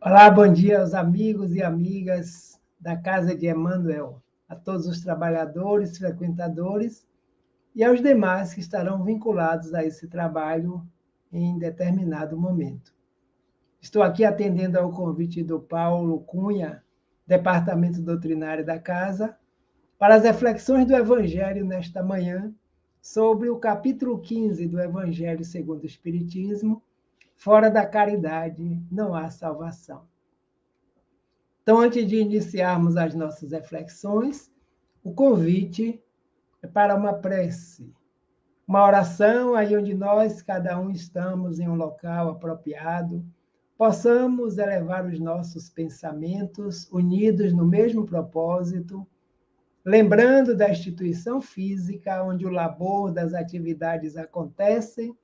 Olá, bom dia aos amigos e amigas da Casa de Emmanuel, a todos os trabalhadores, frequentadores e aos demais que estarão vinculados a esse trabalho em determinado momento. Estou aqui atendendo ao convite do Paulo Cunha, Departamento Doutrinário da Casa, para as reflexões do Evangelho nesta manhã sobre o capítulo 15 do Evangelho segundo o Espiritismo, Fora da caridade não há salvação. Então, antes de iniciarmos as nossas reflexões, o convite é para uma prece, uma oração aí onde nós, cada um, estamos em um local apropriado, possamos elevar os nossos pensamentos unidos no mesmo propósito, lembrando da instituição física onde o labor das atividades acontecem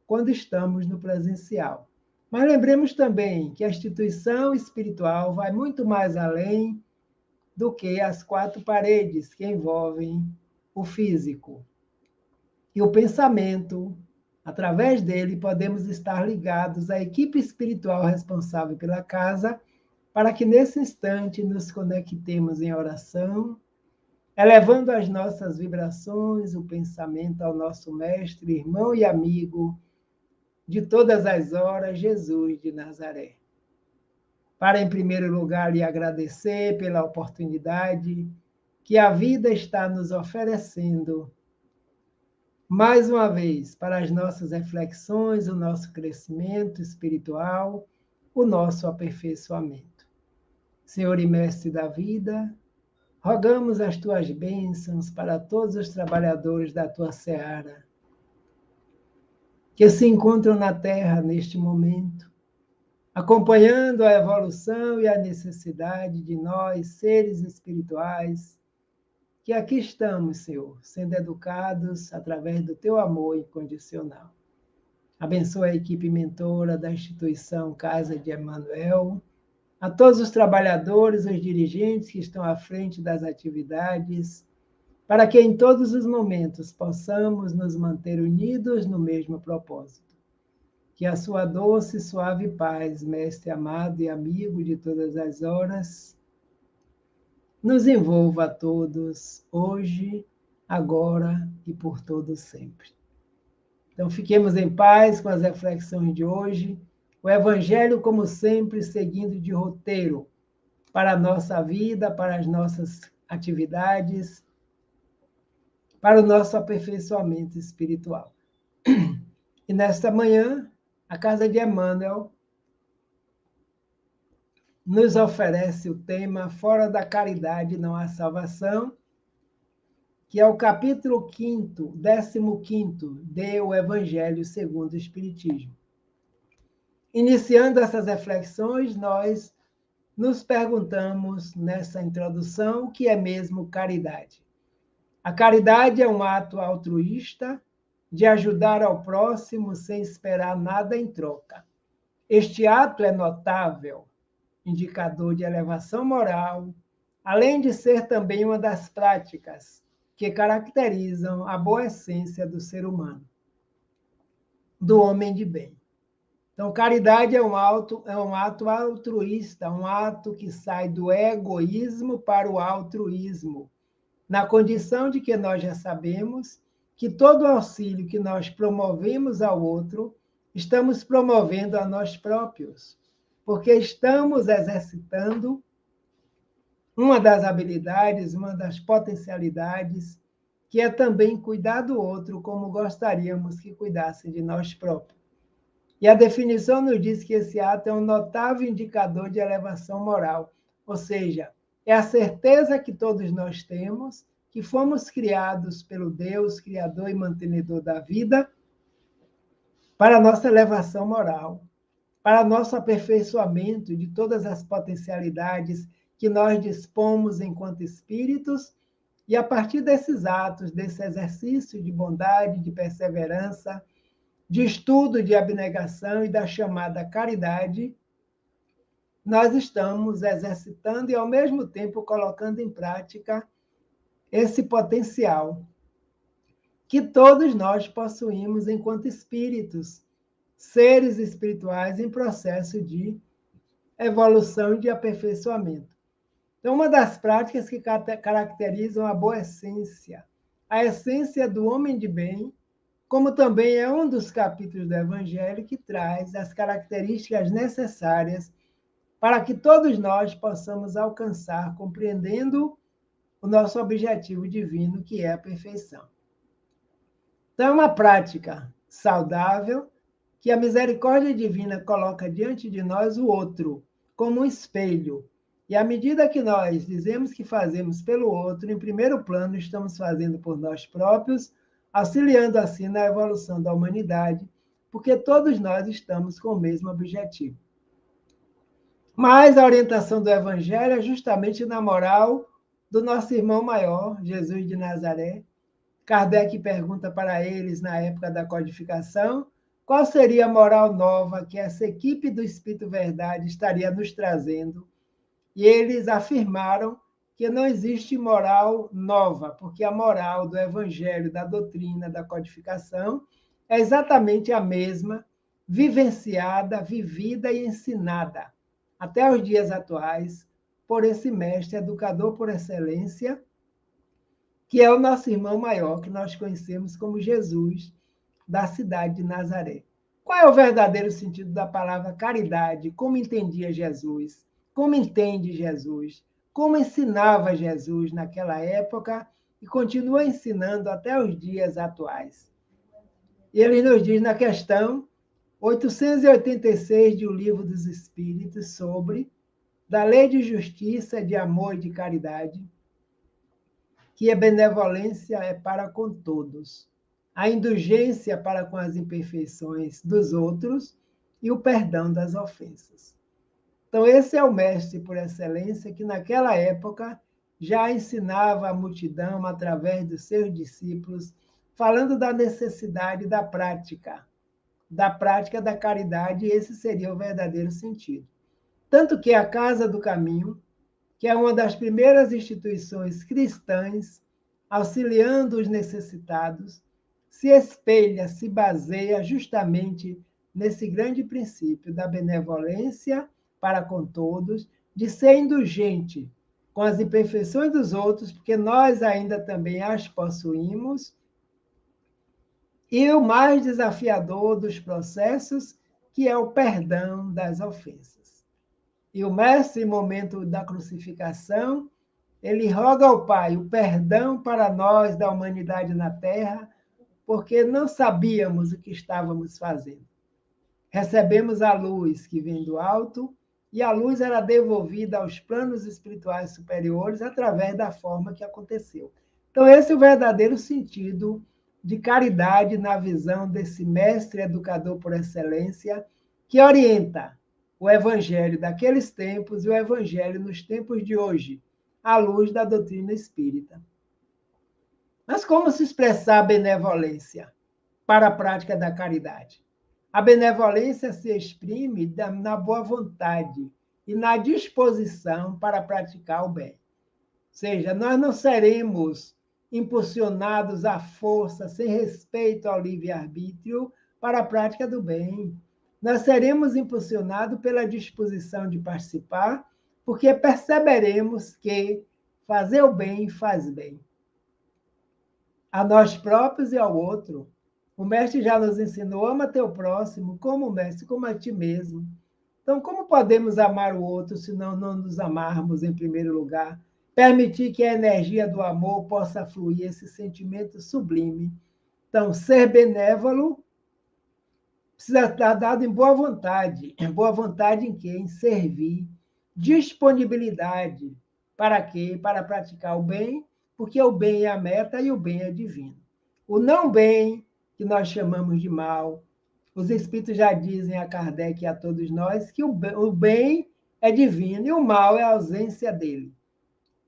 quando estamos no presencial. Mas lembremos também que a instituição espiritual vai muito mais além do que as quatro paredes que envolvem o físico. E o pensamento, através dele, podemos estar ligados à equipe espiritual responsável pela casa, para que nesse instante nos conectemos em oração, elevando as nossas vibrações, o pensamento ao nosso mestre, irmão e amigo de todas as horas, Jesus de Nazaré. Para, em primeiro lugar, lhe agradecer pela oportunidade que a vida está nos oferecendo, mais uma vez, para as nossas reflexões, o nosso crescimento espiritual, o nosso aperfeiçoamento. Senhor e Mestre da vida, rogamos as tuas bênçãos para todos os trabalhadores da tua seara, que se encontram na Terra neste momento, acompanhando a evolução e a necessidade de nós, seres espirituais, que aqui estamos, Senhor, sendo educados através do teu amor incondicional. Abençoa a equipe mentora da instituição Casa de Emmanuel, a todos os trabalhadores, os dirigentes que estão à frente das atividades, para que em todos os momentos possamos nos manter unidos no mesmo propósito. Que a sua doce e suave paz, mestre amado e amigo de todas as horas, nos envolva a todos, hoje, agora e por todo sempre. Então, fiquemos em paz com as reflexões de hoje. O Evangelho, como sempre, seguindo de roteiro para a nossa vida, para as nossas atividades, para o nosso aperfeiçoamento espiritual. E nesta manhã, a Casa de Emmanuel nos oferece o tema Fora da caridade não há salvação, que é o capítulo 5º, 15º do Evangelho segundo o Espiritismo. Iniciando essas reflexões, nós nos perguntamos nessa introdução o que é mesmo caridade. A caridade é um ato altruísta de ajudar ao próximo sem esperar nada em troca. Este ato é notável, indicador de elevação moral, além de ser também uma das práticas que caracterizam a boa essência do ser humano, do homem de bem. Então, caridade é um ato altruísta, um ato que sai do egoísmo para o altruísmo, na condição de que nós já sabemos que todo auxílio que nós promovemos ao outro, estamos promovendo a nós próprios, porque estamos exercitando uma das habilidades, uma das potencialidades, que é também cuidar do outro como gostaríamos que cuidasse de nós próprios. E a definição nos diz que esse ato é um notável indicador de elevação moral, ou seja, é a certeza que todos nós temos que fomos criados pelo Deus, Criador e mantenedor da vida, para a nossa elevação moral, para nosso aperfeiçoamento de todas as potencialidades que nós dispomos enquanto espíritos, e a partir desses atos, desse exercício de bondade, de perseverança, de estudo, de abnegação e da chamada caridade, nós estamos exercitando e, ao mesmo tempo, colocando em prática esse potencial que todos nós possuímos enquanto espíritos, seres espirituais em processo de evolução e de aperfeiçoamento. Então, uma das práticas que caracterizam a boa essência, a essência do homem de bem, como também é um dos capítulos do Evangelho que traz as características necessárias para que todos nós possamos alcançar, compreendendo o nosso objetivo divino, que é a perfeição. Então, é uma prática saudável que a misericórdia divina coloca diante de nós o outro, como um espelho. E à medida que nós dizemos que fazemos pelo outro, em primeiro plano, estamos fazendo por nós próprios, auxiliando assim na evolução da humanidade, porque todos nós estamos com o mesmo objetivo. Mas a orientação do Evangelho é justamente na moral do nosso irmão maior, Jesus de Nazaré. Kardec pergunta para eles, na época da codificação, qual seria a moral nova que essa equipe do Espírito Verdade estaria nos trazendo. E eles afirmaram que não existe moral nova, porque a moral do Evangelho, da doutrina, da codificação, é exatamente a mesma, vivenciada, vivida e ensinada, até os dias atuais, por esse mestre educador por excelência, que é o nosso irmão maior, que nós conhecemos como Jesus, da cidade de Nazaré. Qual é o verdadeiro sentido da palavra caridade? Como entendia Jesus? Como entende Jesus? Como ensinava Jesus naquela época e continua ensinando até os dias atuais? E ele nos diz na questão 886 de O Livro dos Espíritos sobre da lei de justiça, de amor e de caridade, que a benevolência é para com todos, a indulgência para com as imperfeições dos outros e o perdão das ofensas. Então, esse é o mestre por excelência que, naquela época, já ensinava a multidão através dos seus discípulos, falando da necessidade da prática da caridade, e esse seria o verdadeiro sentido. Tanto que a Casa do Caminho, que é uma das primeiras instituições cristãs, auxiliando os necessitados, se espelha, se baseia justamente nesse grande princípio da benevolência para com todos, de ser indulgente com as imperfeições dos outros, porque nós ainda também as possuímos, e o mais desafiador dos processos, que é o perdão das ofensas. E o mestre, no momento da crucificação, ele roga ao Pai o perdão para nós da humanidade na Terra, porque não sabíamos o que estávamos fazendo. Recebemos a luz que vem do alto, e a luz era devolvida aos planos espirituais superiores através da forma que aconteceu. Então, esse é o verdadeiro sentido de caridade na visão desse mestre educador por excelência, que orienta o evangelho daqueles tempos e o evangelho nos tempos de hoje, à luz da doutrina espírita. Mas como se expressar a benevolência para a prática da caridade? A benevolência se exprime na boa vontade e na disposição para praticar o bem. Ou seja, nós não seremos impulsionados à força, sem respeito ao livre-arbítrio, para a prática do bem. Nós seremos impulsionados pela disposição de participar, porque perceberemos que fazer o bem faz bem a nós próprios e ao outro. O mestre já nos ensinou, ama teu próximo como o mestre, como a ti mesmo. Então, como podemos amar o outro se não nos amarmos em primeiro lugar? Permitir que a energia do amor possa fluir, esse sentimento sublime. Então, ser benévolo precisa estar dado em boa vontade. Boa vontade em quê? Em servir. Disponibilidade. Para quê? Para praticar o bem, porque o bem é a meta e o bem é divino. O não bem, que nós chamamos de mal, os espíritos já dizem a Kardec e a todos nós que o bem é divino e o mal é a ausência dele.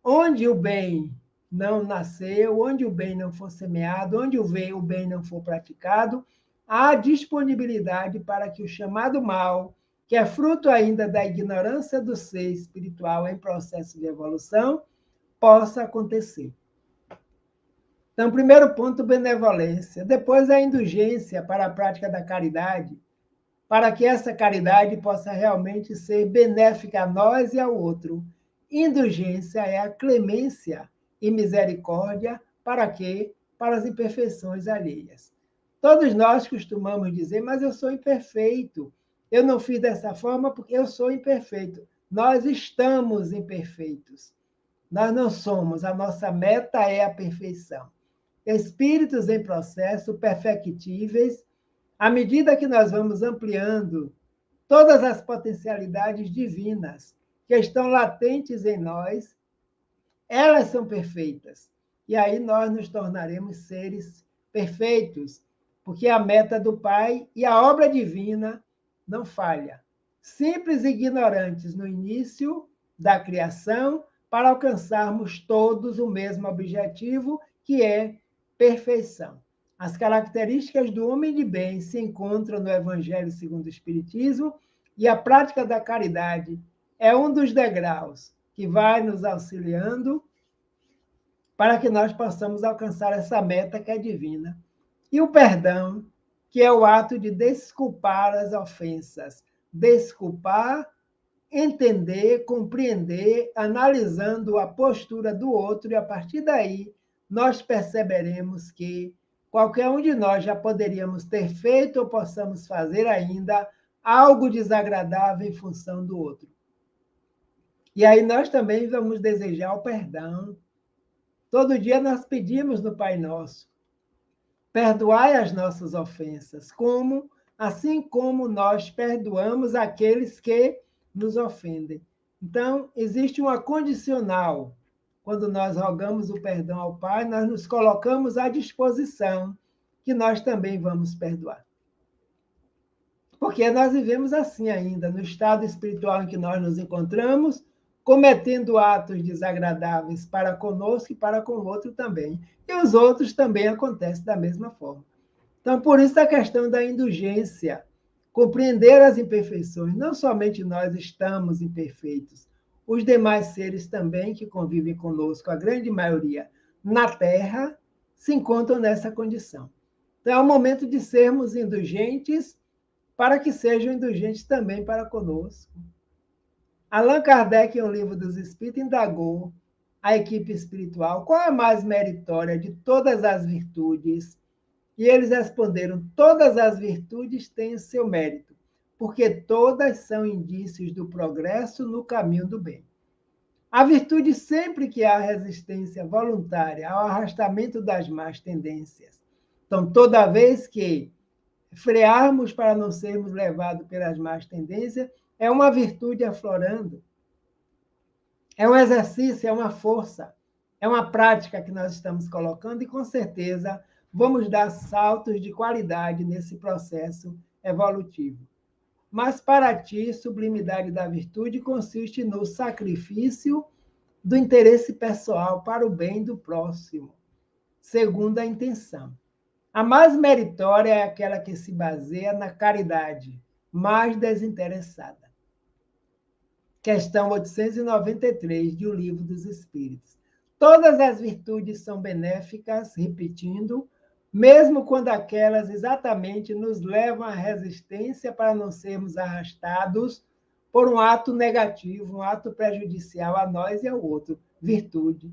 Onde o bem não nasceu, onde o bem não for semeado, onde o bem não for praticado, há disponibilidade para que o chamado mal, que é fruto ainda da ignorância do ser espiritual em processo de evolução, possa acontecer. Então, primeiro ponto, benevolência. Depois, a indulgência para a prática da caridade, para que essa caridade possa realmente ser benéfica a nós e ao outro. Indulgência é a clemência e misericórdia para quê? Para as imperfeições alheias. Todos nós costumamos dizer, mas eu sou imperfeito. Eu não fiz dessa forma porque eu sou imperfeito. Nós estamos imperfeitos. Nós não somos. A nossa meta é a perfeição. Espíritos em processo, perfectíveis, à medida que nós vamos ampliando todas as potencialidades divinas que estão latentes em nós, elas são perfeitas. E aí nós nos tornaremos seres perfeitos, porque a meta do Pai e a obra divina não falha. Simples e ignorantes no início da criação, para alcançarmos todos o mesmo objetivo, que é perfeição. As características do homem de bem se encontram no Evangelho segundo o Espiritismo, e a prática da caridade é um dos degraus que vai nos auxiliando para que nós possamos alcançar essa meta que é divina. E o perdão, que é o ato de desculpar as ofensas. Desculpar, entender, compreender, analisando a postura do outro, e a partir daí nós perceberemos que qualquer um de nós já poderíamos ter feito ou possamos fazer ainda algo desagradável em função do outro. E aí nós também vamos desejar o perdão. Todo dia nós pedimos no Pai Nosso: perdoai as nossas ofensas, assim como nós perdoamos aqueles que nos ofendem. Então, existe uma condicional. Quando nós rogamos o perdão ao Pai, nós nos colocamos à disposição que nós também vamos perdoar. Porque nós vivemos assim ainda, no estado espiritual em que nós nos encontramos, cometendo atos desagradáveis para conosco e para com o outro também. E os outros também acontecem da mesma forma. Então, por isso a questão da indulgência, compreender as imperfeições. Não somente nós estamos imperfeitos, os demais seres também que convivem conosco, a grande maioria na Terra, se encontram nessa condição. Então, é o momento de sermos indulgentes para que sejam indulgentes também para conosco. Allan Kardec, em O Livro dos Espíritos, indagou a equipe espiritual qual é a mais meritória de todas as virtudes. E eles responderam: todas as virtudes têm o seu mérito, porque todas são indícios do progresso no caminho do bem. A virtude, sempre que há resistência voluntária ao arrastamento das más tendências. Então, toda vez que frearmos para não sermos levados pelas más tendências, é uma virtude aflorando. É um exercício, é uma força, é uma prática que nós estamos colocando e, com certeza, vamos dar saltos de qualidade nesse processo evolutivo. Mas, para ti, sublimidade da virtude consiste no sacrifício do interesse pessoal para o bem do próximo, segundo a intenção. A mais meritória é aquela que se baseia na caridade, mais desinteressada. Questão 893 de O Livro dos Espíritos. Todas as virtudes são benéficas, repetindo, mesmo quando aquelas exatamente nos levam à resistência para não sermos arrastados por um ato negativo, um ato prejudicial a nós e ao outro, virtude.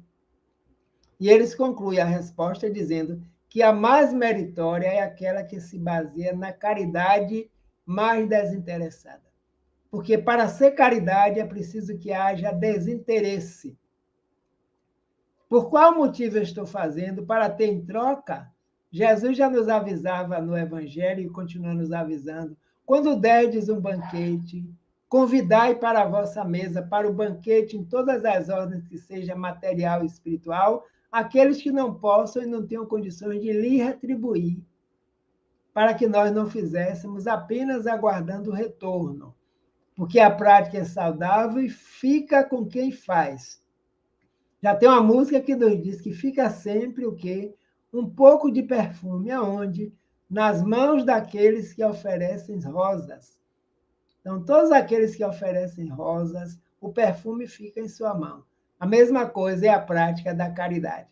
E eles concluem a resposta dizendo que a mais meritória é aquela que se baseia na caridade mais desinteressada. Porque para ser caridade é preciso que haja desinteresse. Por qual motivo eu estou fazendo? Para ter em troca? Jesus já nos avisava no Evangelho e continua nos avisando. Quando derdes um banquete, convidai para a vossa mesa, para o banquete em todas as ordens que seja material e espiritual, aqueles que não possam e não tenham condições de lhe retribuir, para que nós não fizéssemos apenas aguardando o retorno. Porque a prática é saudável e fica com quem faz. Já tem uma música que nos diz que fica sempre o quê? Um pouco de perfume, aonde? Nas mãos daqueles que oferecem rosas. Então, todos aqueles que oferecem rosas, o perfume fica em sua mão. A mesma coisa é a prática da caridade.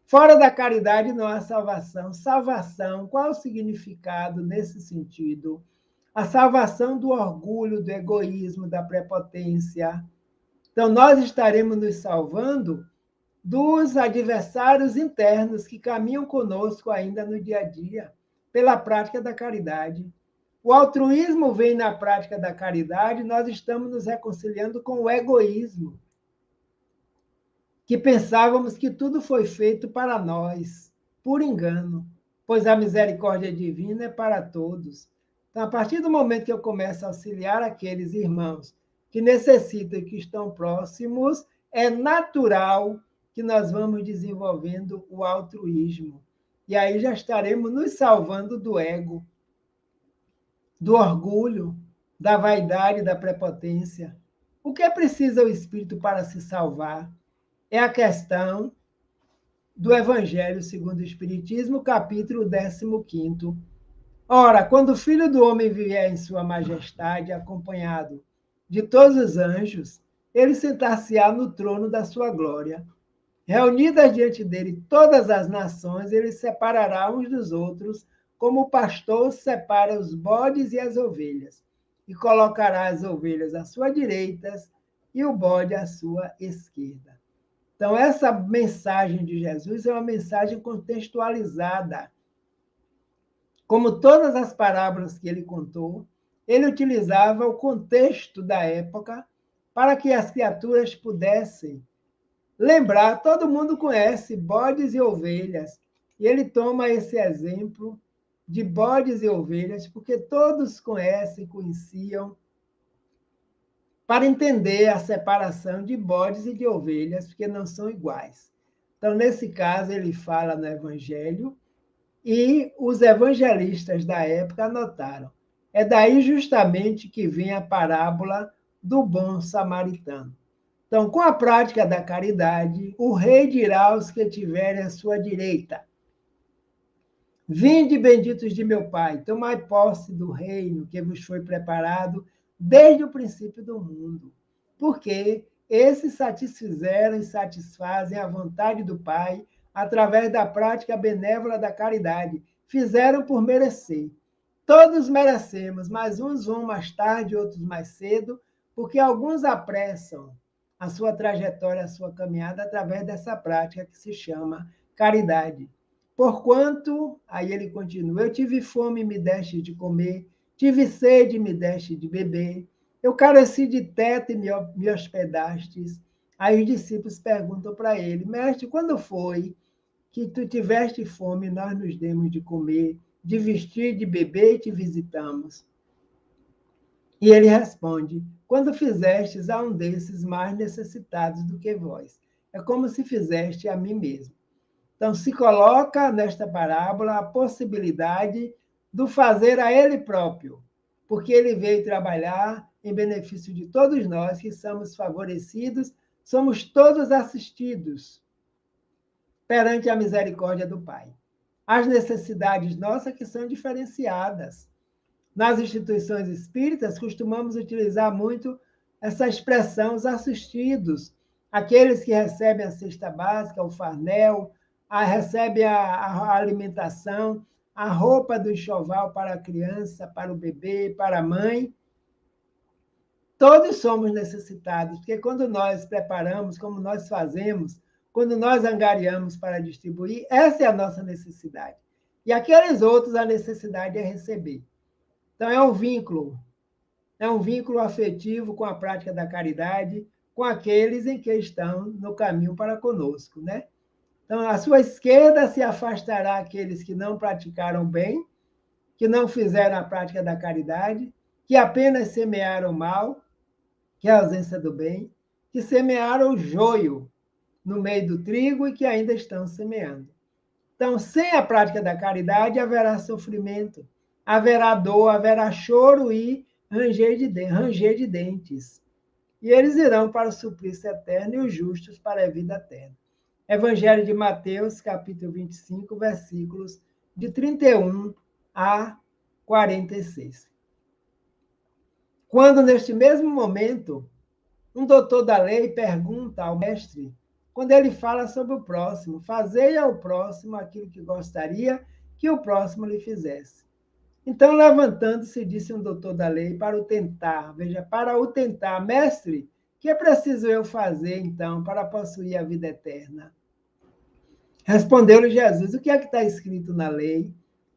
Fora da caridade não há salvação. Salvação, qual o significado nesse sentido? a salvação do orgulho, do egoísmo, da prepotência. Então, nós estaremos nos salvando dos adversários internos que caminham conosco ainda no dia a dia, pela prática da caridade. O altruísmo vem na prática da caridade, nós estamos nos reconciliando com o egoísmo, que pensávamos que tudo foi feito para nós, por engano, pois a misericórdia divina é para todos. Então, a partir do momento que eu começo a auxiliar aqueles irmãos que necessitam e que estão próximos, é natural que nós vamos desenvolvendo o altruísmo. E aí já estaremos nos salvando do ego, do orgulho, da vaidade, da prepotência. O que precisa o espírito para se salvar? É a questão do Evangelho segundo o Espiritismo, capítulo 15. Ora, quando o Filho do Homem vier em sua majestade, acompanhado de todos os anjos, ele sentar-se-á no trono da sua glória. Reunidas diante dele todas as nações, ele separará uns dos outros, como o pastor separa os bodes e as ovelhas, e colocará as ovelhas à sua direita e o bode à sua esquerda. Então, essa mensagem de Jesus é uma mensagem contextualizada. Como todas as parábolas que ele contou, ele utilizava o contexto da época para que as criaturas pudessem lembrar. Todo mundo conhece bodes e ovelhas, e ele toma esse exemplo de bodes e ovelhas, porque todos conheciam, para entender a separação de bodes e de ovelhas, porque não são iguais. Então, nesse caso, ele fala no Evangelho, e os evangelistas da época anotaram. É daí justamente que vem a parábola do bom samaritano. Então, com a prática da caridade, o rei dirá aos que tiverem à sua direita: Vinde, benditos de meu Pai, tomai posse do reino que vos foi preparado desde o princípio do mundo. Porque esses satisfizeram e satisfazem a vontade do Pai através da prática benévola da caridade. Fizeram por merecer. Todos merecemos, mas uns vão mais tarde, outros mais cedo, porque alguns apressam a sua trajetória, a sua caminhada através dessa prática que se chama caridade. Porquanto, aí ele continua, eu tive fome e me deste de comer, tive sede e me deste de beber, eu careci de teto e me hospedastes. Aí os discípulos perguntam para ele: Mestre, quando foi que tu tiveste fome e nós nos demos de comer, de vestir, de beber e te visitamos? E ele responde: Quando fizestes a um desses mais necessitados do que vós, é como se fizeste a mim mesmo. Então, se coloca nesta parábola a possibilidade do fazer a ele próprio, porque ele veio trabalhar em benefício de todos nós que somos favorecidos, somos todos assistidos perante a misericórdia do Pai. As necessidades nossas que são diferenciadas. Nas instituições espíritas, costumamos utilizar muito essa expressão, os assistidos, aqueles que recebem a cesta básica, o farnel, recebe a alimentação, a roupa do enxoval para a criança, para o bebê, para a mãe. Todos somos necessitados, porque quando nós preparamos, como nós fazemos, quando nós angariamos para distribuir, essa é a nossa necessidade. E aqueles outros, a necessidade é receber. Então, é um vínculo afetivo com a prática da caridade, com aqueles em que estão no caminho para conosco, né? Então, à sua esquerda se afastará aqueles que não praticaram bem, que não fizeram a prática da caridade, que apenas semearam o mal, que é a ausência do bem, que semearam o joio no meio do trigo e que ainda estão semeando. Então, sem a prática da caridade, haverá sofrimento, haverá dor, haverá choro e ranger de dentes. E eles irão para o suplício eterno e os justos para a vida eterna. Evangelho de Mateus, capítulo 25, versículos de 31 a 46. Quando, neste mesmo momento, um doutor da lei pergunta ao mestre, quando ele fala sobre o próximo: fazei ao próximo aquilo que gostaria que o próximo lhe fizesse. Então, levantando-se, disse um doutor da lei para o tentar. Veja, para o tentar, mestre, que é preciso eu fazer, então, para possuir a vida eterna? Respondeu-lhe Jesus, o que é que está escrito na lei?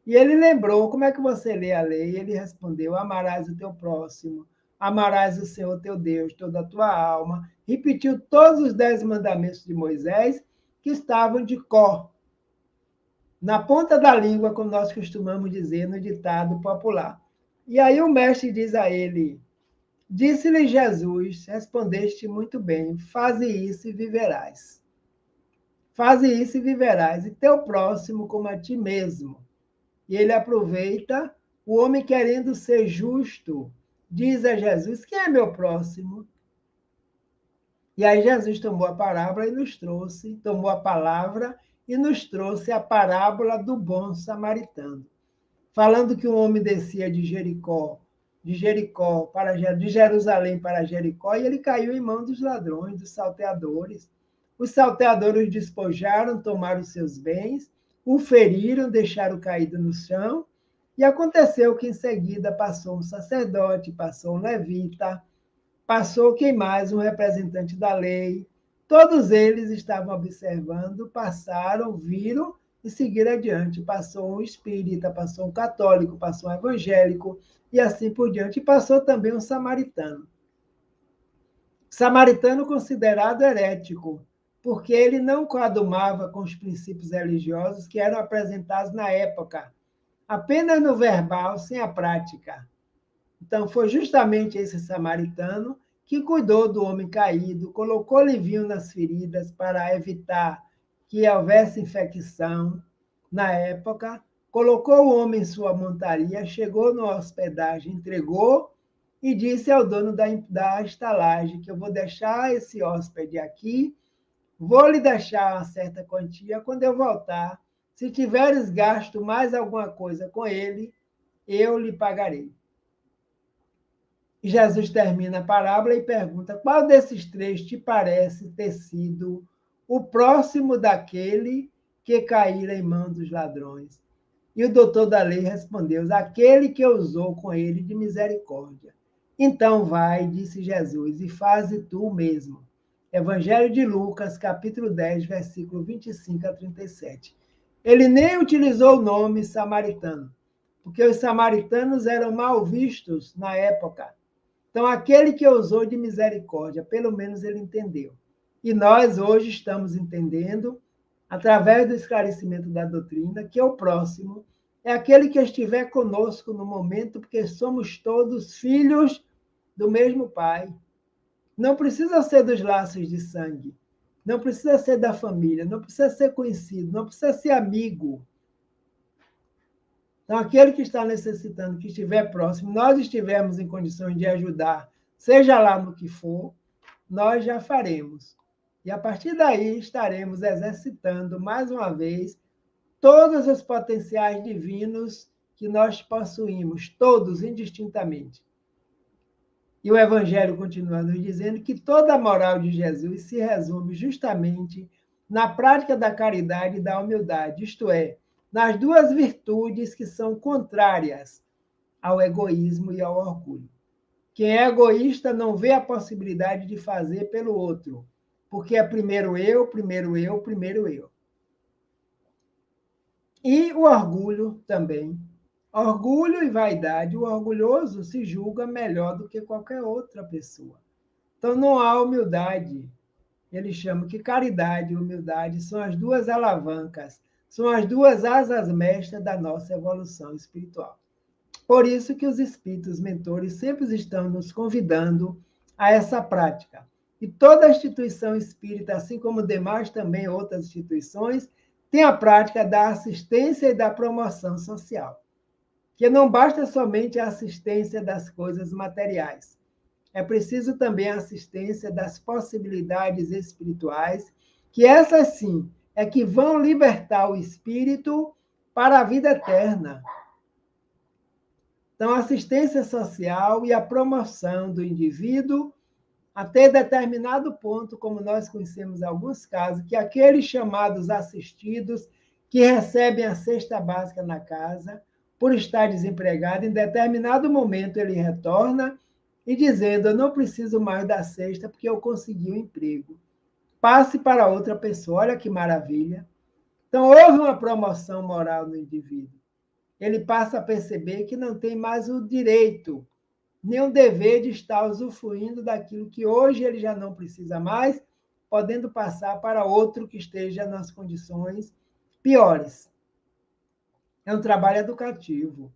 E ele lembrou, como é que você lê a lei? Ele respondeu, amarás o teu próximo, amarás o Senhor teu Deus, toda a tua alma. Repetiu todos os 10 mandamentos de Moisés, que estavam de cor, na ponta da língua, como nós costumamos dizer no ditado popular. E aí o mestre diz a ele, disse-lhe Jesus, respondeste muito bem, faze isso e viverás. Faze isso e viverás, e teu próximo como a ti mesmo. E ele aproveita, o homem querendo ser justo, diz a Jesus, quem é meu próximo? E aí Jesus tomou a parábola e nos trouxe, tomou a palavra e nos trouxe a parábola do bom samaritano. Falando que um homem descia de de Jerusalém para Jericó, e ele caiu em mão dos ladrões, dos salteadores. Os salteadores o despojaram, tomaram os seus bens, o feriram, deixaram caído no chão, e aconteceu que em seguida passou um sacerdote, passou um levita, passou quem mais? Um representante da lei. Todos eles estavam observando, passaram, viram e seguiram adiante. Passou um espírita, passou um católico, passou um evangélico e assim por diante. E passou também um samaritano. Samaritano considerado herético, porque ele não coadumava com os princípios religiosos que eram apresentados na época, apenas no verbal, sem a prática. Então, foi justamente esse samaritano que cuidou do homem caído, colocou-lhe vinho nas feridas para evitar que houvesse infecção na época, colocou o homem em sua montaria, chegou na hospedagem, entregou e disse ao dono da estalagem que eu vou deixar esse hóspede aqui, vou lhe deixar uma certa quantia, quando eu voltar, se tiveres gasto mais alguma coisa com ele, eu lhe pagarei. E Jesus termina a parábola e pergunta: qual desses três te parece ter sido o próximo daquele que caíra em mão dos ladrões? E o doutor da lei respondeu: aquele que usou com ele de misericórdia. Então vai, disse Jesus, e faze tu mesmo. Evangelho de Lucas, capítulo 10, versículo 25 a 37. Ele nem utilizou o nome samaritano, porque os samaritanos eram mal vistos na época. Então, aquele que usou de misericórdia, pelo menos ele entendeu. E nós hoje estamos entendendo, através do esclarecimento da doutrina, que o próximo é aquele que estiver conosco no momento, porque somos todos filhos do mesmo Pai. Não precisa ser dos laços de sangue, não precisa ser da família, não precisa ser conhecido, não precisa ser amigo. Então, aquele que está necessitando, que estiver próximo, nós estivermos em condições de ajudar, seja lá no que for, nós já faremos. E a partir daí estaremos exercitando, mais uma vez, todos os potenciais divinos que nós possuímos, todos indistintamente. E o Evangelho continua nos dizendo que toda a moral de Jesus se resume justamente na prática da caridade e da humildade, isto é, nas duas virtudes que são contrárias ao egoísmo e ao orgulho. Quem é egoísta não vê a possibilidade de fazer pelo outro, porque é primeiro eu, primeiro eu, primeiro eu. E o orgulho também. Orgulho e vaidade. O orgulhoso se julga melhor do que qualquer outra pessoa. Então não há humildade. Ele chama que caridade e humildade são as duas alavancas, são as duas asas mestras da nossa evolução espiritual. Por isso que os espíritos mentores sempre estão nos convidando a essa prática. E toda instituição espírita, assim como demais também outras instituições, tem a prática da assistência e da promoção social. Que não basta somente a assistência das coisas materiais. É preciso também a assistência das possibilidades espirituais, que essas sim é que vão libertar o espírito para a vida eterna. Então, a assistência social e a promoção do indivíduo até determinado ponto, como nós conhecemos alguns casos, que aqueles chamados assistidos, que recebem a cesta básica na casa, por estar desempregado, em determinado momento ele retorna e dizendo: eu não preciso mais da cesta porque eu consegui um emprego. Passe para outra pessoa. Olha que maravilha. Então, houve uma promoção moral no indivíduo. Ele passa a perceber que não tem mais o direito, nem o dever de estar usufruindo daquilo que hoje ele já não precisa mais, podendo passar para outro que esteja nas condições piores. É um trabalho educativo.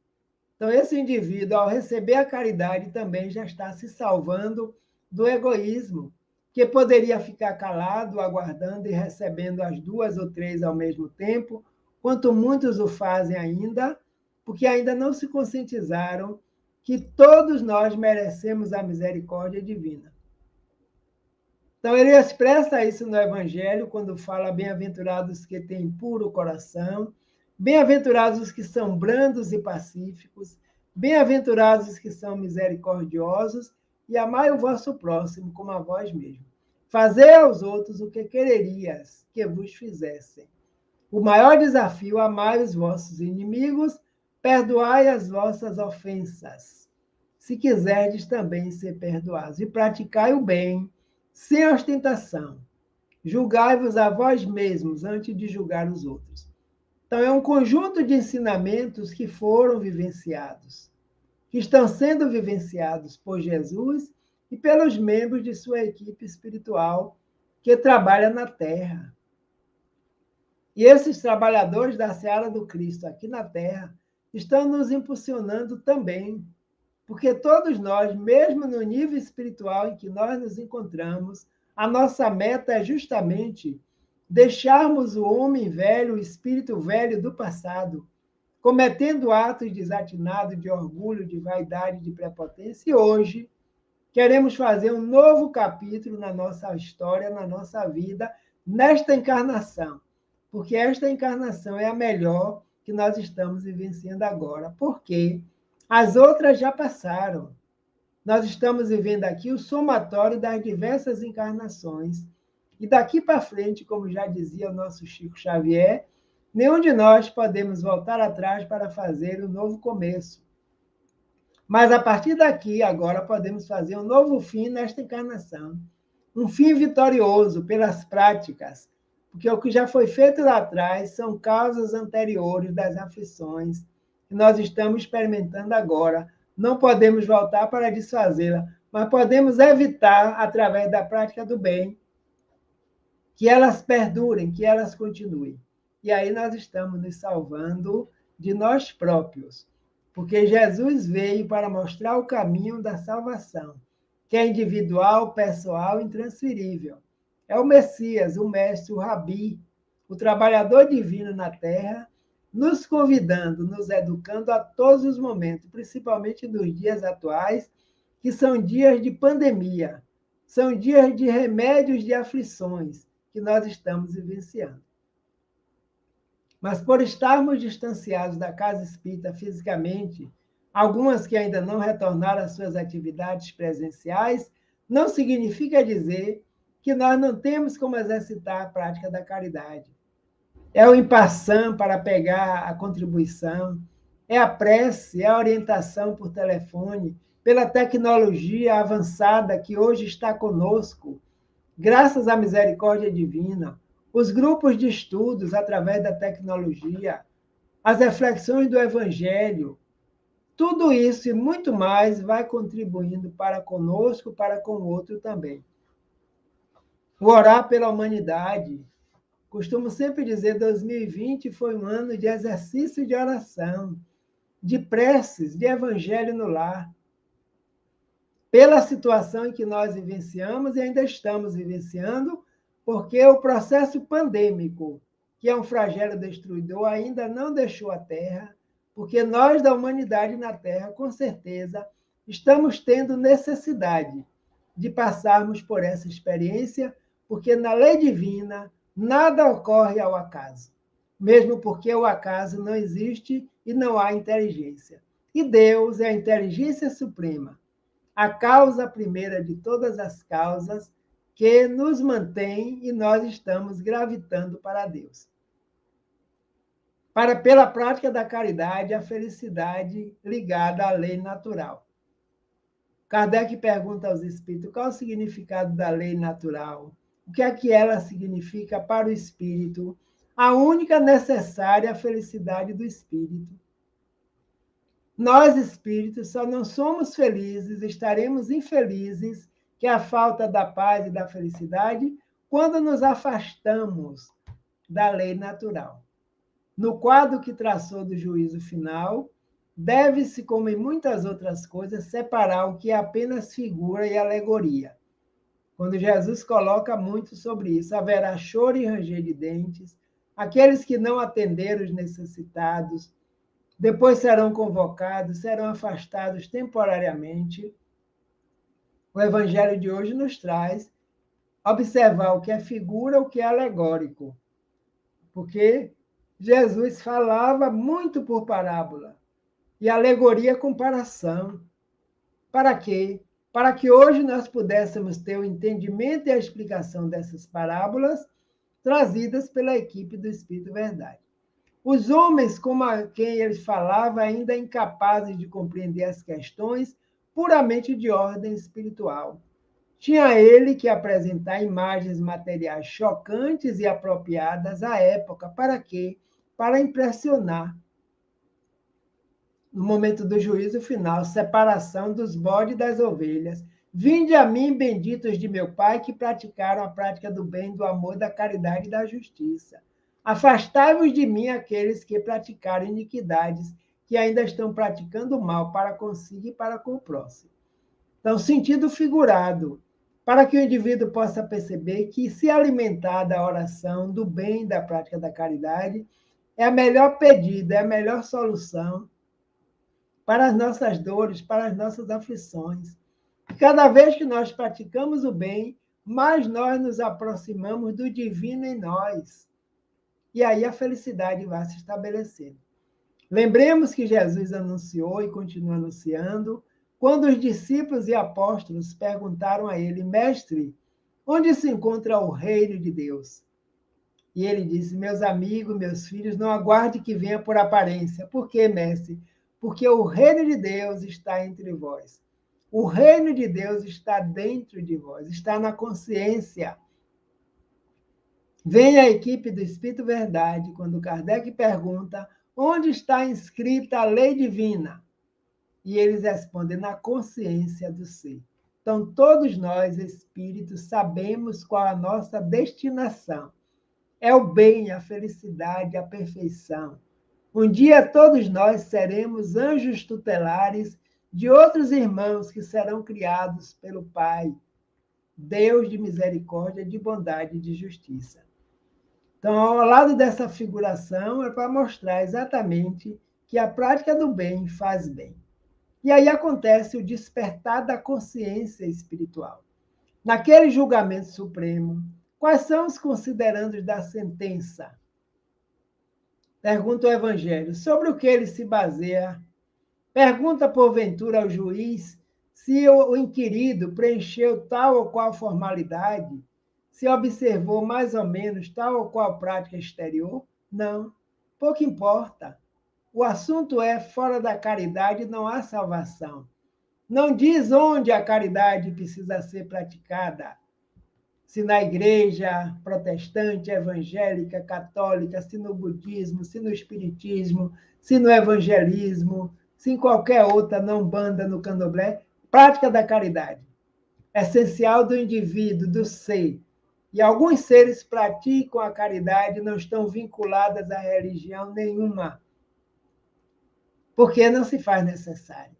Então, esse indivíduo, ao receber a caridade, também já está se salvando do egoísmo, que poderia ficar calado, aguardando e recebendo as duas ou três ao mesmo tempo, quanto muitos o fazem ainda, porque ainda não se conscientizaram que todos nós merecemos a misericórdia divina. Então, ele expressa isso no Evangelho, quando fala: bem-aventurados que têm puro coração, bem-aventurados os que são brandos e pacíficos, bem-aventurados os que são misericordiosos, e amai o vosso próximo como a vós mesmos. Fazei aos outros o que quererias que vos fizessem. O maior desafio: amai os vossos inimigos, perdoai as vossas ofensas, se quiserdes também ser perdoados, e praticai o bem, sem ostentação. Julgai-vos a vós mesmos antes de julgar os outros. Então, é um conjunto de ensinamentos que foram vivenciados, que estão sendo vivenciados por Jesus e pelos membros de sua equipe espiritual que trabalha na Terra. E esses trabalhadores da seara do Cristo aqui na Terra estão nos impulsionando também, porque todos nós, mesmo no nível espiritual em que nós nos encontramos, a nossa meta é justamente deixarmos o homem velho, o espírito velho do passado, cometendo atos desatinados de orgulho, de vaidade, de prepotência, e hoje queremos fazer um novo capítulo na nossa história, na nossa vida, nesta encarnação, porque esta encarnação é a melhor que nós estamos vivenciando agora. Por quê? As outras já passaram. Nós estamos vivendo aqui o somatório das diversas encarnações. E daqui para frente, como já dizia o nosso Chico Xavier, nenhum de nós podemos voltar atrás para fazer um novo começo. Mas a partir daqui, agora, podemos fazer um novo fim nesta encarnação. Um fim vitorioso pelas práticas, porque o que já foi feito lá atrás são causas anteriores das aflições que nós estamos experimentando agora. Não podemos voltar para desfazê-la, mas podemos evitar, através da prática do bem, que elas perdurem, que elas continuem. E aí nós estamos nos salvando de nós próprios, porque Jesus veio para mostrar o caminho da salvação, que é individual, pessoal e intransferível. É o Messias, o Mestre, o Rabi, o trabalhador divino na Terra, nos convidando, nos educando a todos os momentos, principalmente nos dias atuais, que são dias de pandemia, são dias de remédios de aflições que nós estamos vivenciando. Mas por estarmos distanciados da casa espírita fisicamente, algumas que ainda não retornaram às suas atividades presenciais, não significa dizer que nós não temos como exercitar a prática da caridade. É o Impassan para pegar a contribuição, é a prece, é a orientação por telefone, pela tecnologia avançada que hoje está conosco, graças à misericórdia divina, os grupos de estudos através da tecnologia, as reflexões do Evangelho, tudo isso e muito mais vai contribuindo para conosco, para com o outro também. O orar pela humanidade. Costumo sempre dizer que 2020 foi um ano de exercício de oração, de preces, de evangelho no lar. Pela situação em que nós vivenciamos e ainda estamos vivenciando, porque o processo pandêmico, que é um flagelo destruidor, ainda não deixou a Terra, porque nós da humanidade na Terra, com certeza, estamos tendo necessidade de passarmos por essa experiência, porque na lei divina nada ocorre ao acaso, mesmo porque o acaso não existe e não há inteligência. E Deus é a inteligência suprema, a causa primeira de todas as causas que nos mantém e nós estamos gravitando para Deus. pela prática da caridade, a felicidade ligada à lei natural. Kardec pergunta aos espíritos qual o significado da lei natural, o que é que ela significa para o espírito, a única necessária felicidade do espírito. Nós, espíritos, só não somos felizes, estaremos infelizes, que é a falta da paz e da felicidade, quando nos afastamos da lei natural. No quadro que traçou do juízo final, deve-se, como em muitas outras coisas, separar o que é apenas figura e alegoria. Quando Jesus coloca muito sobre isso, haverá choro e ranger de dentes, aqueles que não atenderam os necessitados, depois serão convocados, serão afastados temporariamente. O Evangelho de hoje nos traz observar o que é figura, o que é alegórico, porque Jesus falava muito por parábola, e alegoria é comparação. Para quê? Para que hoje nós pudéssemos ter o entendimento e a explicação dessas parábolas trazidas pela equipe do Espírito Verdade. Os homens com quem ele falava ainda incapazes de compreender as questões puramente de ordem espiritual. Tinha ele que apresentar imagens materiais chocantes e apropriadas à época. Para quê? Para impressionar. No momento do juízo final, separação dos bodes e das ovelhas. Vinde a mim, benditos de meu Pai, que praticaram a prática do bem, do amor, da caridade e da justiça. Afastai-vos de mim aqueles que praticaram iniquidades, que ainda estão praticando mal para consigo e para com o próximo. Então, sentido figurado, para que o indivíduo possa perceber que se alimentar da oração, do bem, da prática da caridade, é a melhor pedida, é a melhor solução para as nossas dores, para as nossas aflições. E cada vez que nós praticamos o bem, mais nós nos aproximamos do divino em nós. E aí a felicidade vai se estabelecer. Lembremos que Jesus anunciou e continua anunciando, quando os discípulos e apóstolos perguntaram a ele: Mestre, onde se encontra o reino de Deus? E ele disse: Meus amigos, meus filhos, não aguarde que venha por aparência. Por quê, mestre? Porque o reino de Deus está entre vós. O reino de Deus está dentro de vós, está na consciência. Vem a equipe do Espírito Verdade, quando Kardec pergunta onde está inscrita a lei divina. E eles respondem: na consciência do ser. Então, todos nós, espíritos, sabemos qual a nossa destinação. É o bem, a felicidade, a perfeição. Um dia todos nós seremos anjos tutelares de outros irmãos que serão criados pelo Pai, Deus de misericórdia, de bondade e de justiça. Então, ao lado dessa figuração, é para mostrar exatamente que a prática do bem faz bem. E aí acontece o despertar da consciência espiritual. Naquele julgamento supremo, quais são os considerandos da sentença? Pergunta o Evangelho. Sobre o que ele se baseia? Pergunta, porventura, ao juiz se o inquirido preencheu tal ou qual formalidade, se observou mais ou menos tal ou qual prática exterior? Não, pouco importa. O assunto é: fora da caridade não há salvação. Não diz onde a caridade precisa ser praticada. Se na igreja protestante, evangélica, católica, se no budismo, se no espiritismo, se no evangelismo, se em qualquer outra, na Umbanda, no candomblé, prática da caridade. Essencial do indivíduo, do ser. E alguns seres praticam a caridade e não estão vinculadas a religião nenhuma, porque não se faz necessário.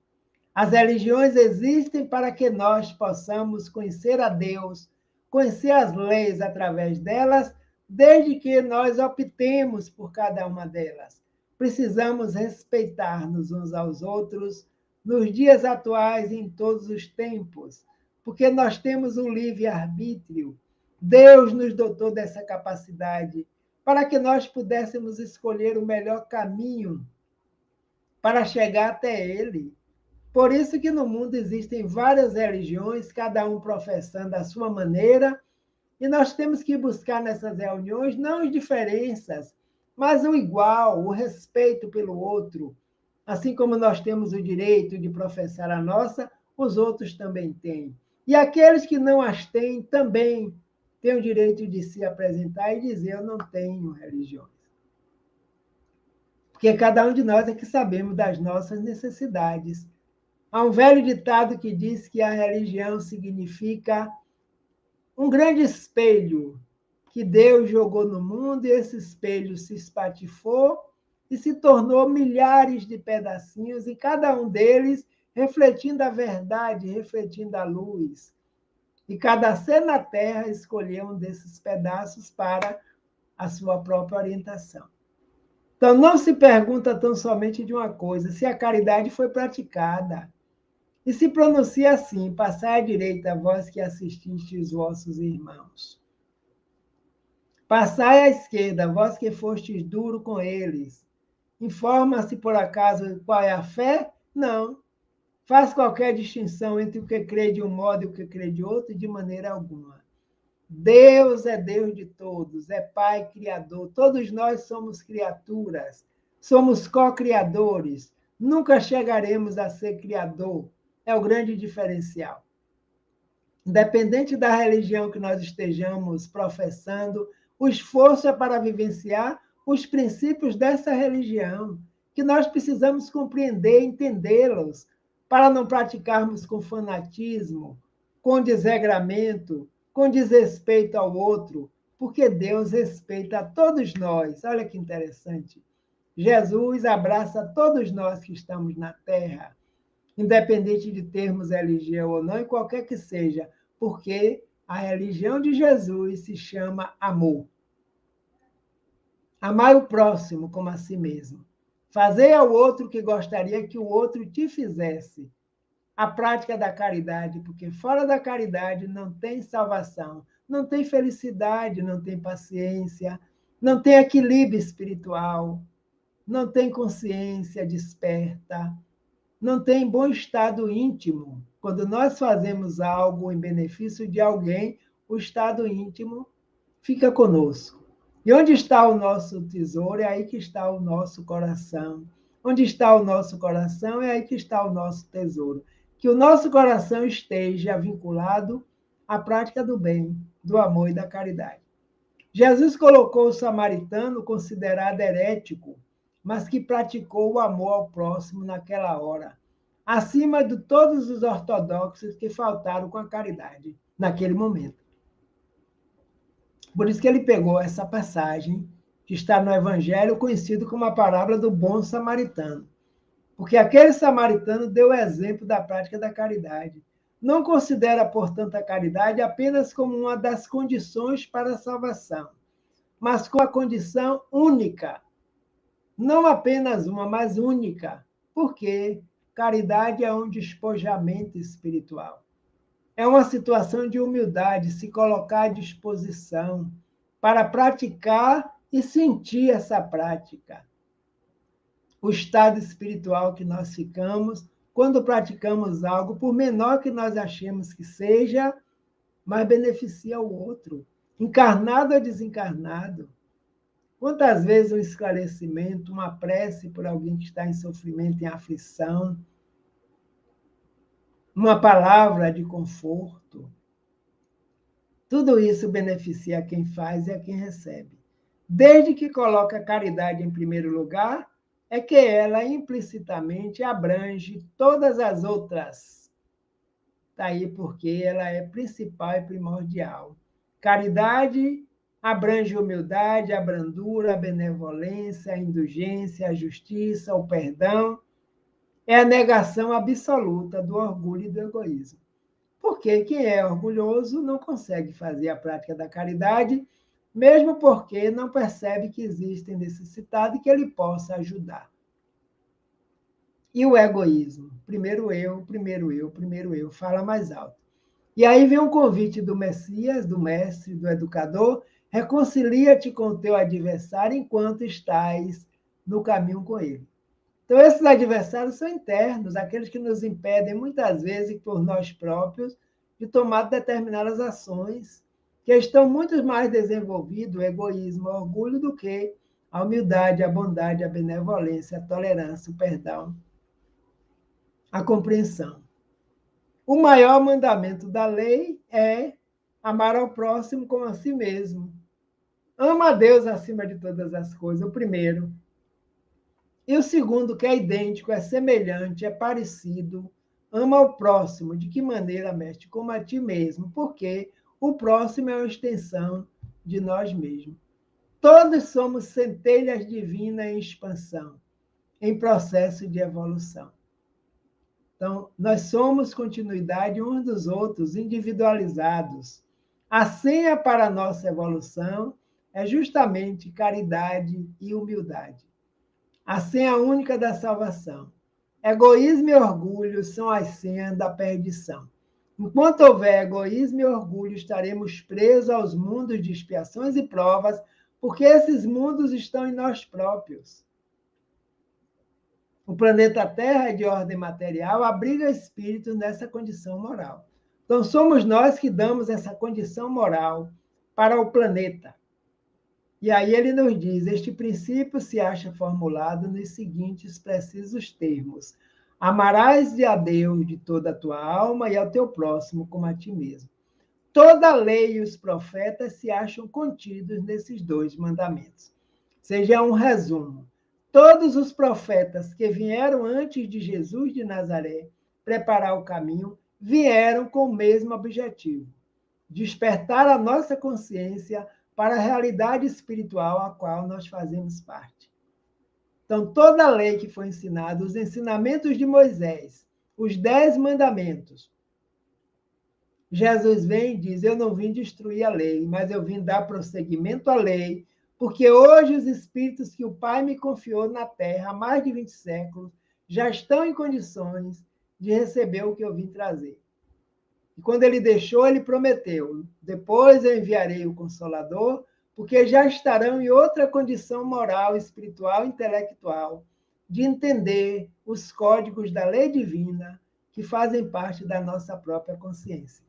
As religiões existem para que nós possamos conhecer a Deus, conhecer as leis através delas, desde que nós optemos por cada uma delas. Precisamos respeitar-nos uns aos outros nos dias atuais e em todos os tempos, porque nós temos um livre-arbítrio. Deus nos dotou dessa capacidade para que nós pudéssemos escolher o melhor caminho para chegar até Ele. Por isso que no mundo existem várias religiões, cada um professando a sua maneira, e nós temos que buscar nessas reuniões não as diferenças, mas o igual, o respeito pelo outro. Assim como nós temos o direito de professar a nossa, os outros também têm. E aqueles que não as têm também têm o direito de se apresentar e dizer: eu não tenho religiões. Porque cada um de nós é que sabemos das nossas necessidades. Há um velho ditado que diz que a religião significa um grande espelho que Deus jogou no mundo, e esse espelho se espatifou e se tornou milhares de pedacinhos, e cada um deles refletindo a verdade, refletindo a luz. E cada ser na Terra escolheu um desses pedaços para a sua própria orientação. Então, não se pergunta tão somente de uma coisa, se a caridade foi praticada. E se pronuncia assim: passai à direita, vós que assististe os vossos irmãos. Passai à esquerda, vós que fostes duro com eles. Informa-se por acaso qual é a fé? Não. Faz qualquer distinção entre o que crê de um modo e o que crê de outro, de maneira alguma. Deus é Deus de todos, é Pai Criador. Todos nós somos criaturas, somos co-criadores. Nunca chegaremos a ser criador. É o grande diferencial. Independente da religião que nós estejamos professando, o esforço é para vivenciar os princípios dessa religião, que nós precisamos compreender, entendê-los, para não praticarmos com fanatismo, com desregramento, com desrespeito ao outro, porque Deus respeita a todos nós. Olha que interessante. Jesus abraça todos nós que estamos na Terra, independente de termos religião ou não, e qualquer que seja, porque a religião de Jesus se chama amor. Amar o próximo como a si mesmo. Fazer ao outro o que gostaria que o outro te fizesse. A prática da caridade, porque fora da caridade não tem salvação, não tem felicidade, não tem paciência, não tem equilíbrio espiritual, não tem consciência desperta, não tem bom estado íntimo. Quando nós fazemos algo em benefício de alguém, o estado íntimo fica conosco. E onde está o nosso tesouro, é aí que está o nosso coração. Onde está o nosso coração, é aí que está o nosso tesouro. Que o nosso coração esteja vinculado à prática do bem, do amor e da caridade. Jesus colocou o samaritano considerado herético, mas que praticou o amor ao próximo naquela hora, acima de todos os ortodoxos que faltaram com a caridade naquele momento. Por isso que ele pegou essa passagem que está no Evangelho, conhecido como a parábola do bom samaritano. Porque aquele samaritano deu o exemplo da prática da caridade. Não considera, portanto, a caridade apenas como uma das condições para a salvação, mas como a condição única. Não apenas uma, mas única. Porque caridade é um despojamento espiritual. É uma situação de humildade, se colocar à disposição para praticar e sentir essa prática. O estado espiritual que nós ficamos quando praticamos algo, por menor que nós achemos que seja, mas beneficia o outro, encarnado ou desencarnado. Quantas vezes um esclarecimento, uma prece por alguém que está em sofrimento, em aflição, uma palavra de conforto, tudo isso beneficia a quem faz e a quem recebe. Desde que coloca a caridade em primeiro lugar, é que ela implicitamente abrange todas as outras. Daí porque ela é principal e primordial. Caridade abrange a humildade, a brandura, a benevolência, a indulgência, a justiça, o perdão. É a negação absoluta do orgulho e do egoísmo. Porque quem é orgulhoso não consegue fazer a prática da caridade, mesmo porque não percebe que existe necessitado e que ele possa ajudar. E o egoísmo? Primeiro eu, primeiro eu, primeiro eu, fala mais alto. E aí vem um convite do Messias, do mestre, do educador: reconcilia-te com o teu adversário enquanto estás no caminho com ele. Então, esses adversários são internos, aqueles que nos impedem, muitas vezes, por nós próprios, de tomar determinadas ações que estão muito mais desenvolvidos, o egoísmo, o orgulho, do que a humildade, a bondade, a benevolência, a tolerância, o perdão, a compreensão. O maior mandamento da lei é amar ao próximo como a si mesmo. Ama a Deus acima de todas as coisas, o primeiro. E o segundo, que é idêntico, é semelhante, é parecido, ama ao próximo. De que maneira, mestre? Como a ti mesmo, porque o próximo é uma extensão de nós mesmos. Todos somos centelhas divinas em expansão, em processo de evolução. Então, nós somos continuidade uns dos outros, individualizados. A senha para a nossa evolução é justamente caridade e humildade. A senha única da salvação. Egoísmo e orgulho são as senhas da perdição. Enquanto houver egoísmo e orgulho, estaremos presos aos mundos de expiações e provas, porque esses mundos estão em nós próprios. O planeta Terra é de ordem material, abriga espíritos nessa condição moral. Então, somos nós que damos essa condição moral para o planeta. E aí ele nos diz, este princípio se acha formulado nos seguintes precisos termos. Amarás a Deus de toda a tua alma e ao teu próximo como a ti mesmo. Toda a lei e os profetas se acham contidos nesses dois mandamentos. Seja um resumo. Todos os profetas que vieram antes de Jesus de Nazaré preparar o caminho, vieram com o mesmo objetivo: despertar a nossa consciência para a realidade espiritual a qual nós fazemos parte. Então, toda a lei que foi ensinada, os ensinamentos de Moisés, os 10 mandamentos, Jesus vem e diz, eu não vim destruir a lei, mas eu vim dar prosseguimento à lei, porque hoje os espíritos que o Pai me confiou na Terra há mais de 20 séculos já estão em condições de receber o que eu vim trazer. E quando ele deixou, ele prometeu, depois eu enviarei o Consolador, porque já estarão em outra condição moral, espiritual, intelectual, de entender os códigos da lei divina que fazem parte da nossa própria consciência.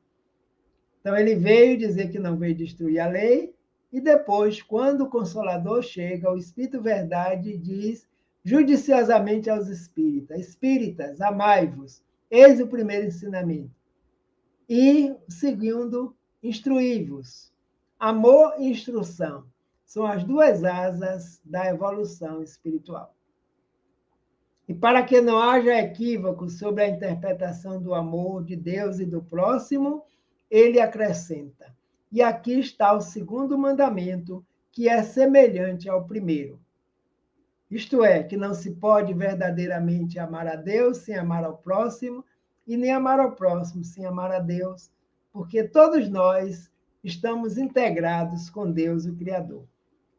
Então, ele veio dizer que não veio destruir a lei, e depois, quando o Consolador chega, o Espírito Verdade diz judiciosamente aos espíritas, espíritas, amai-vos, eis o primeiro ensinamento. E o segundo, instruí-vos. Amor e instrução são as duas asas da evolução espiritual. E para que não haja equívoco sobre a interpretação do amor de Deus e do próximo, ele acrescenta, e aqui está o segundo mandamento, que é semelhante ao primeiro. Isto é, que não se pode verdadeiramente amar a Deus sem amar ao próximo, e nem amar ao próximo sem amar a Deus, porque todos nós estamos integrados com Deus, o Criador.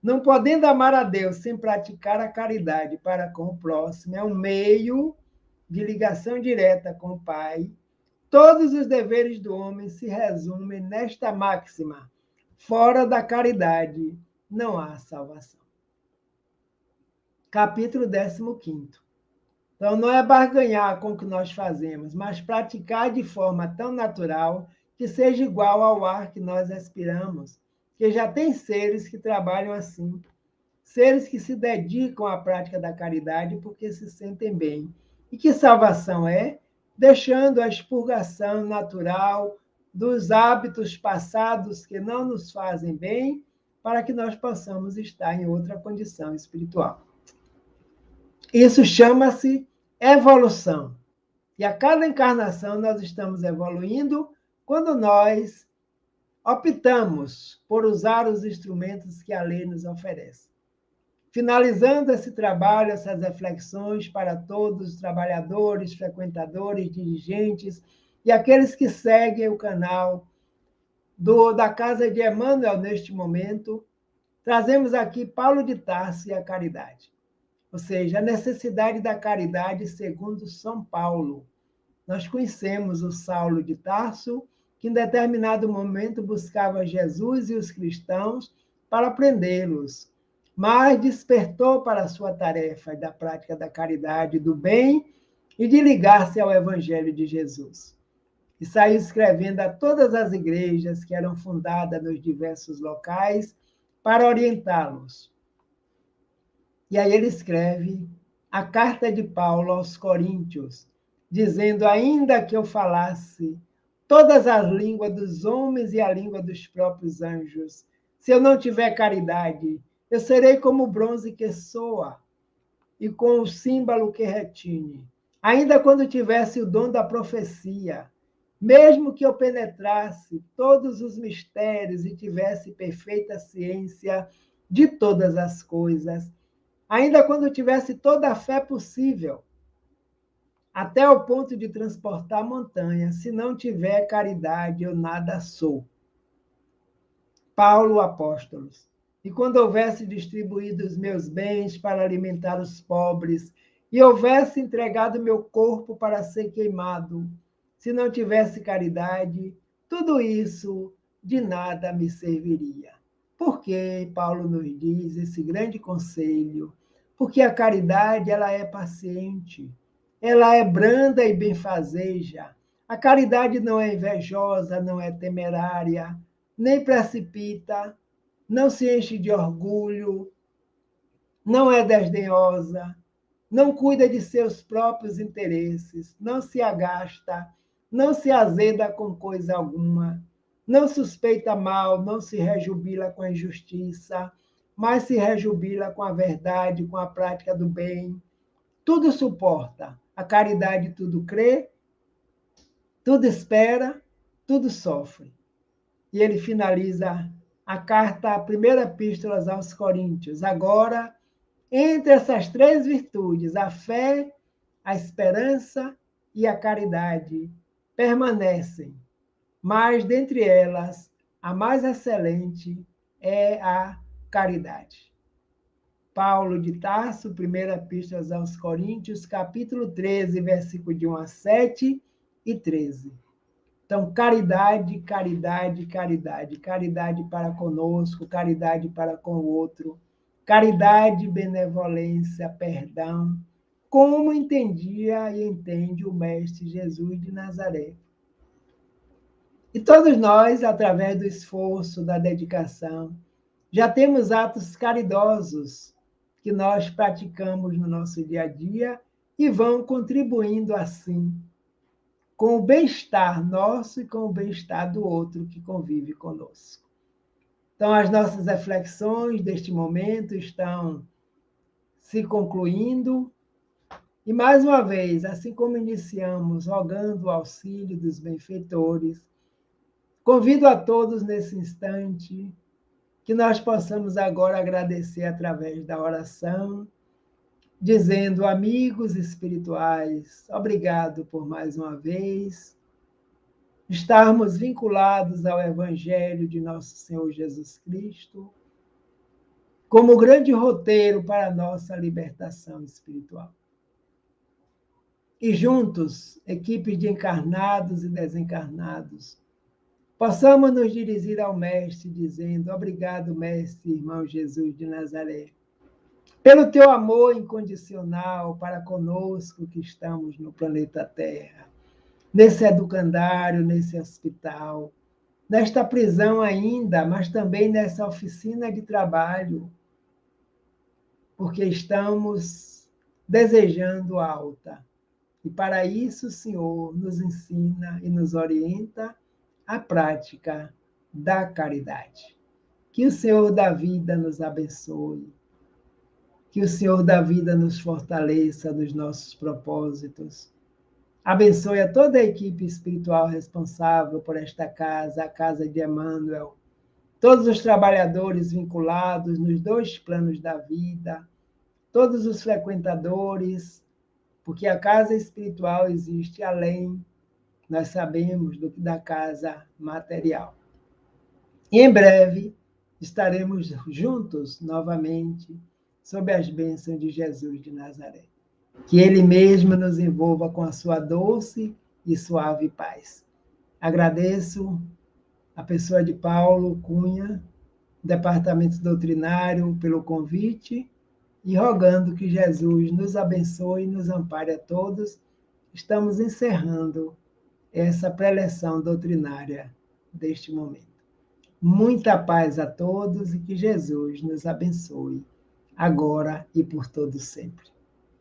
Não podendo amar a Deus sem praticar a caridade para com o próximo, é um meio de ligação direta com o Pai. Todos os deveres do homem se resumem nesta máxima: fora da caridade não há salvação. Capítulo 15. Então, não é barganhar com o que nós fazemos, mas praticar de forma tão natural que seja igual ao ar que nós respiramos, que já tem seres que trabalham assim, seres que se dedicam à prática da caridade porque se sentem bem. E que salvação é? Deixando a expurgação natural dos hábitos passados que não nos fazem bem, para que nós possamos estar em outra condição espiritual. Isso chama-se evolução. E a cada encarnação nós estamos evoluindo quando nós optamos por usar os instrumentos que a lei nos oferece. Finalizando esse trabalho, essas reflexões para todos os trabalhadores, frequentadores, dirigentes e aqueles que seguem o canal da Casa de Emmanuel neste momento, trazemos aqui Paulo de Tarso e a caridade. Ou seja, a necessidade da caridade segundo São Paulo. Nós conhecemos o Saulo de Tarso, que em determinado momento buscava Jesus e os cristãos para prendê-los, mas despertou para a sua tarefa da prática da caridade, do bem e de ligar-se ao Evangelho de Jesus. E saiu escrevendo a todas as igrejas que eram fundadas nos diversos locais para orientá-los. E aí ele escreve a carta de Paulo aos Coríntios, dizendo: ainda que eu falasse todas as línguas dos homens e a língua dos próprios anjos, se eu não tiver caridade, eu serei como o bronze que soa e com o símbolo que retine. Ainda quando tivesse o dom da profecia, mesmo que eu penetrasse todos os mistérios e tivesse perfeita ciência de todas as coisas, ainda quando tivesse toda a fé possível, até o ponto de transportar montanhas, se não tiver caridade, eu nada sou. Paulo, apóstolo. E quando houvesse distribuído os meus bens para alimentar os pobres, e houvesse entregado meu corpo para ser queimado, se não tivesse caridade, tudo isso de nada me serviria. Por que Paulo nos diz esse grande conselho? Porque a caridade, ela é paciente, ela é branda e benfazeja. A caridade não é invejosa, não é temerária, nem precipita, não se enche de orgulho, não é desdenhosa, não cuida de seus próprios interesses, não se agasta, não se azeda com coisa alguma, não suspeita mal, não se rejubila com a injustiça, mas se rejubila com a verdade, com a prática do bem. Tudo suporta, a caridade tudo crê, tudo espera, tudo sofre. E ele finaliza a carta, a primeira epístola aos Coríntios. Agora, entre essas três virtudes, a fé, a esperança e a caridade, permanecem, mas dentre elas, a mais excelente é a caridade. Paulo de Tarso, primeira epístola aos Coríntios, capítulo 13, versículo de 1 a 7 e 13. Então, caridade, caridade, caridade. Caridade para conosco, caridade para com o outro. Caridade, benevolência, perdão. Como entendia e entende o Mestre Jesus de Nazaré. E todos nós, através do esforço, da dedicação, já temos atos caridosos que nós praticamos no nosso dia a dia e vão contribuindo assim com o bem-estar nosso e com o bem-estar do outro que convive conosco. Então, as nossas reflexões deste momento estão se concluindo. E, mais uma vez, assim como iniciamos rogando o auxílio dos benfeitores, convido a todos nesse instante que nós possamos agora agradecer através da oração, dizendo: amigos espirituais, obrigado por mais uma vez estarmos vinculados ao Evangelho de nosso Senhor Jesus Cristo, como grande roteiro para a nossa libertação espiritual. E juntos, equipes de encarnados e desencarnados, possamos nos dirigir ao Mestre, dizendo: obrigado, Mestre, irmão Jesus de Nazaré, pelo teu amor incondicional para conosco que estamos no planeta Terra, nesse educandário, nesse hospital, nesta prisão ainda, mas também nessa oficina de trabalho, porque estamos desejando alta. E para isso o Senhor nos ensina e nos orienta a prática da caridade. Que o Senhor da vida nos abençoe, que o Senhor da vida nos fortaleça nos nossos propósitos. Abençoe a toda a equipe espiritual responsável por esta casa, a Casa de Emmanuel, todos os trabalhadores vinculados nos dois planos da vida, todos os frequentadores, porque a casa espiritual existe além, nós sabemos, da casa material. E em breve estaremos juntos novamente, sob as bênçãos de Jesus de Nazaré. Que Ele mesmo nos envolva com a sua doce e suave paz. Agradeço a pessoa de Paulo Cunha, Departamento Doutrinário, pelo convite e rogando que Jesus nos abençoe e nos ampare a todos. Estamos encerrando essa preleção doutrinária deste momento. Muita paz a todos e que Jesus nos abençoe. agora e por todo sempre.